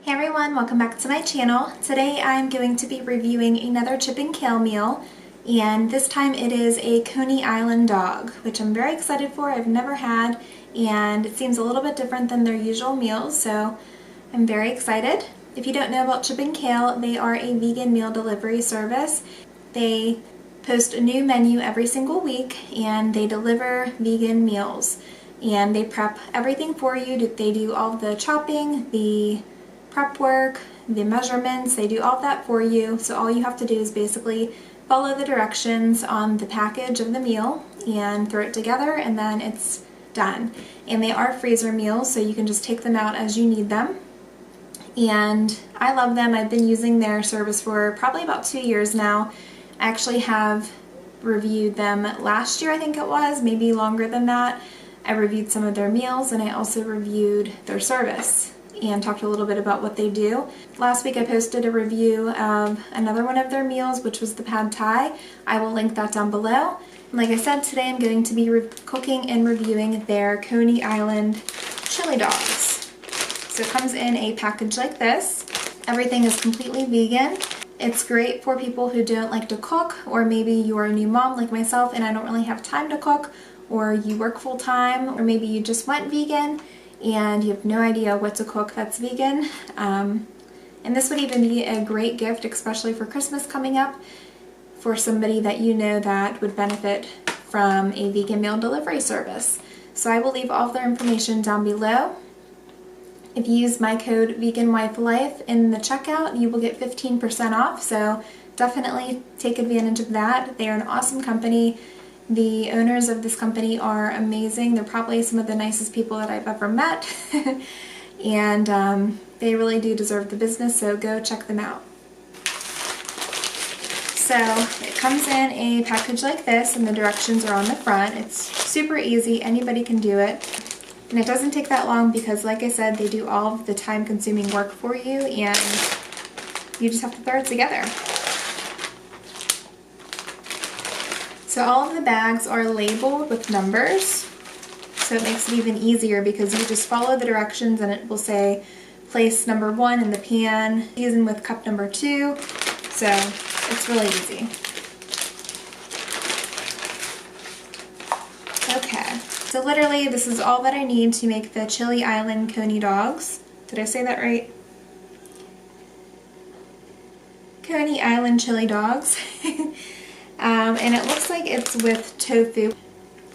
Hey everyone, welcome back to my channel. Today I'm going to be reviewing another chip and kale meal, and this time it is a Coney Island dog, which I'm very excited for. I've never had, and it seems a little bit different than their usual meals, so I'm very excited. If you don't know about Chip and Kale, they are a vegan meal delivery service. They post a new menu every single week, and they deliver vegan meals, and they prep everything for you. They do all the chopping, the prep work, the measurements, they do all that for you. So all you have to do is basically follow the directions on the package of the meal and throw it together, and then it's done. And they are freezer meals, so you can just take them out as you need them. And I love them. I've been using their service for probably about 2 years now. I actually have reviewed them last year, I think it was, maybe longer than that. I reviewed some of their meals, and I also reviewed their service and talked a little bit about what they do. Last week I posted a review of another one of their meals, which was the pad thai. I will link that down below. And like I said, today I'm going to be cooking and reviewing their Coney Island chili dogs. So it comes in a package like this. Everything is completely vegan. It's great for people who don't like to cook, or maybe you're a new mom like myself and I don't really have time to cook, or you work full time, or maybe you just went vegan and you have no idea what to cook that's vegan. And this would even be a great gift, especially for Christmas coming up, for somebody that you know that would benefit from a vegan meal delivery service. So I will leave all of their information down below. If you use my code VeganWifeLife in the checkout, you will get 15% off, so definitely take advantage of that. They are an awesome company. The owners of this company are amazing. They're probably some of the nicest people that I've ever met. And they really do deserve the business, so go check them out. So it comes in a package like this, and the directions are on the front. It's super easy. Anybody can do it. And it doesn't take that long because, like I said, they do all of the time-consuming work for you, and you just have to throw it together. So all of the bags are labeled with numbers, so it makes it even easier because you just follow the directions and it will say place number 1 in the pan, season with cup number 2, so it's really easy. Okay, so literally this is all that I need to make the Chili Island Coney dogs. Did I say that right? Coney Island chili dogs. And it looks like it's with tofu,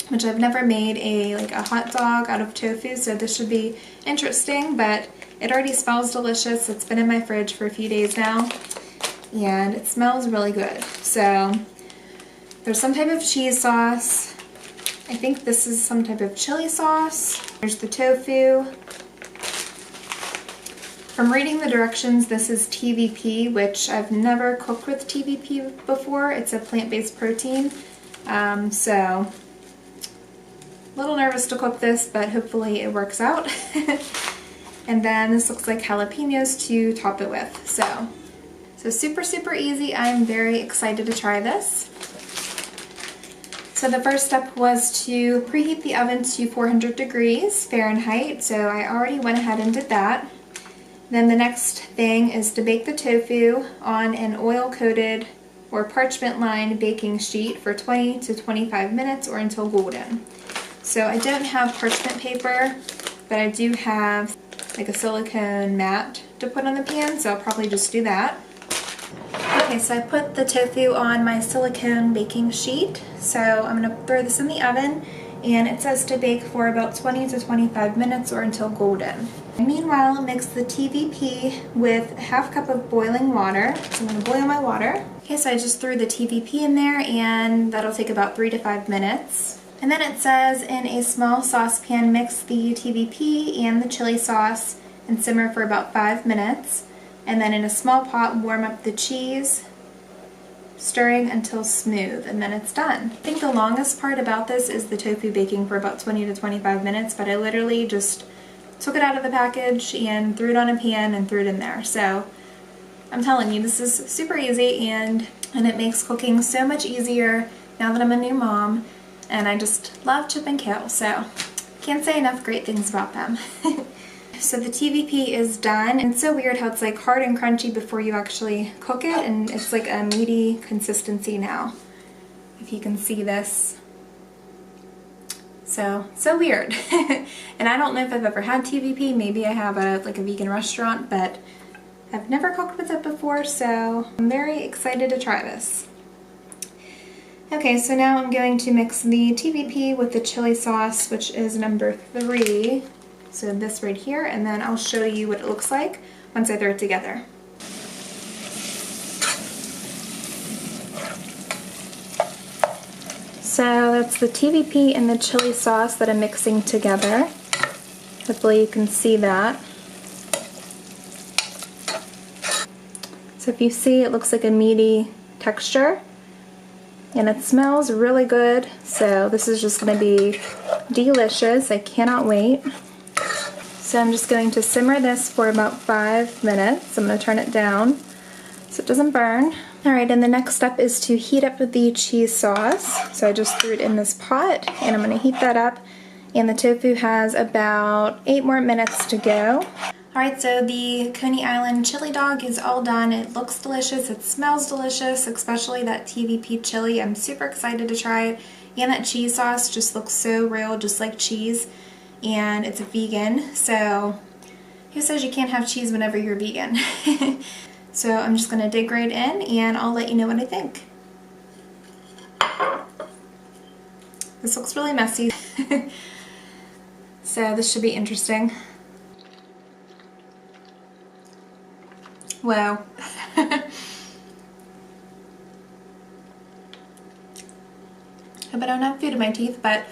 which I've never made a hot dog out of tofu, so this should be interesting, but it already smells delicious. It's been in my fridge for a few days now, and it smells really good. So there's some type of cheese sauce. I think this is some type of chili sauce. There's the tofu. From reading the directions, this is TVP, which I've never cooked with TVP before. It's a plant-based protein, so a little nervous to cook this, but hopefully it works out. And then this looks like jalapenos to top it with. So super easy. I'm very excited to try this. So the first step was to preheat the oven to 400 degrees Fahrenheit, so I already went ahead and did that. Then the next thing is to bake the tofu on an oil-coated or parchment-lined baking sheet for 20 to 25 minutes or until golden. So I don't have parchment paper, but I do have like a silicone mat to put on the pan, so I'll probably just do that. Okay, so I put the tofu on my silicone baking sheet, so I'm going to throw this in the oven, and it says to bake for about 20 to 25 minutes or until golden. Meanwhile, mix the TVP with a half cup of boiling water. So I'm going to boil my water. Okay, so I just threw the TVP in there, and that'll take about 3 to 5 minutes. And then it says in a small saucepan, mix the TVP and the chili sauce and simmer for about 5 minutes. And then in a small pot, warm up the cheese, stirring until smooth, and then it's done. I think the longest part about this is the tofu baking for about 20 to 25 minutes, but I literally just took it out of the package and threw it on a pan and threw it in there. So I'm telling you, this is super easy, and it makes cooking so much easier now that I'm a new mom, and I just love Chip and Kale, so can't say enough great things about them. so the TVP is done. And it's so weird how it's like hard and crunchy before you actually cook it, and it's like a meaty consistency now, if you can see this. So weird. And I don't know if I've ever had TVP. Maybe I have like a vegan restaurant, but I've never cooked with it before, so I'm very excited to try this. Okay, so now I'm going to mix the TVP with the chili sauce, which is number 3. So this right here, and then I'll show you what it looks like once I throw it together. So that's the TVP and the chili sauce that I'm mixing together. Hopefully you can see that. So if you see, it looks like a meaty texture. And it smells really good, so this is just going to be delicious. I cannot wait. So I'm just going to simmer this for about 5 minutes. I'm going to turn it down so it doesn't burn. Alright, and the next step is to heat up the cheese sauce. So I just threw it in this pot, and I'm going to heat that up. And the tofu has about 8 more minutes to go. Alright, so the Coney Island chili dog is all done. It looks delicious, it smells delicious, especially that TVP chili. I'm super excited to try it. And that cheese sauce just looks so real, just like cheese. And it's vegan, so who says you can't have cheese whenever you're vegan? So I'm just going to dig right in, and I'll let you know what I think. This looks really messy. So this should be interesting. Wow. Hope I don't have food in my teeth, but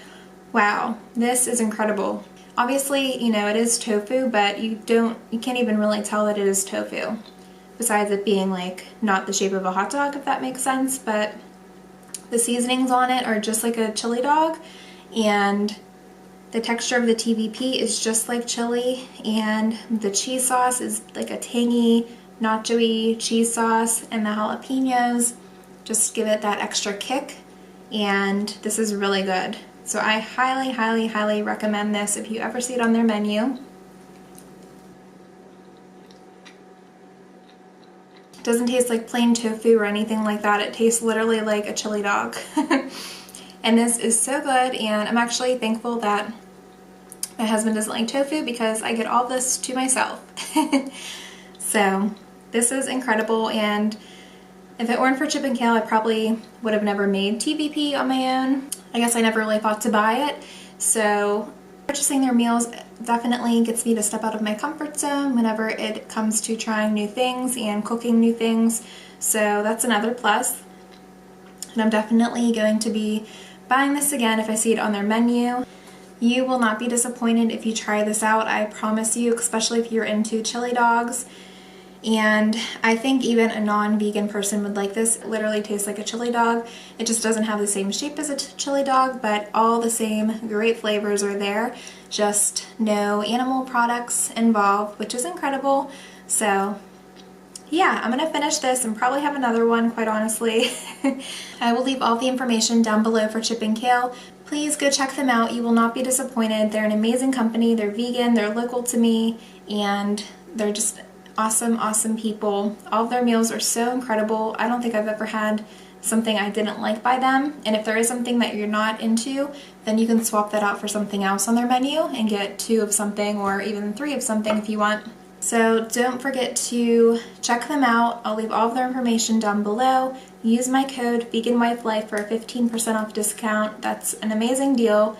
wow, this is incredible. Obviously, you know, it is tofu, but you can't even really tell that it is tofu. Besides it being like not the shape of a hot dog, if that makes sense, but the seasonings on it are just like a chili dog, and the texture of the TVP is just like chili, and the cheese sauce is like a tangy, nacho-y cheese sauce, and the jalapenos just give it that extra kick, and this is really good. So I highly, highly, highly recommend this if you ever see it on their menu. It doesn't taste like plain tofu or anything like that. It tastes literally like a chili dog. And this is so good, and I'm actually thankful that my husband doesn't like tofu because I get all this to myself. So this is incredible, and if it weren't for Chip and Kale, I probably would have never made TVP on my own. I guess I never really thought to buy it, so purchasing their meals definitely gets me to step out of my comfort zone whenever it comes to trying new things and cooking new things, so that's another plus. And I'm definitely going to be buying this again if I see it on their menu. You will not be disappointed if you try this out, I promise you, especially if you're into chili dogs. And I think even a non-vegan person would like this. It literally tastes like a chili dog. It just doesn't have the same shape as a chili dog, but all the same great flavors are there. Just no animal products involved, which is incredible. So yeah, I'm gonna finish this and probably have another one, quite honestly. I will leave all the information down below for Chip and Kale. Please go check them out. You will not be disappointed. They're an amazing company. They're vegan, they're local to me, and they're just awesome, awesome people. All of their meals are so incredible. I don't think I've ever had something I didn't like by them. And if there is something that you're not into, then you can swap that out for something else on their menu and get 2 of something or even 3 of something if you want. So don't forget to check them out. I'll leave all of their information down below. Use my code VeganWifeLife for a 15% off discount. That's an amazing deal.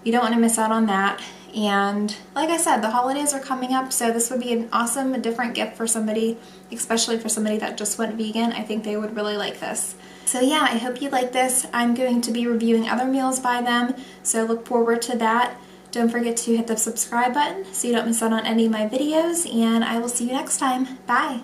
You don't want to miss out on that. And like I said, the holidays are coming up, so this would be an awesome, different gift for somebody, especially for somebody that just went vegan. I think they would really like this. So yeah, I hope you like this. I'm going to be reviewing other meals by them, so look forward to that. Don't forget to hit the subscribe button so you don't miss out on any of my videos, and I will see you next time. Bye!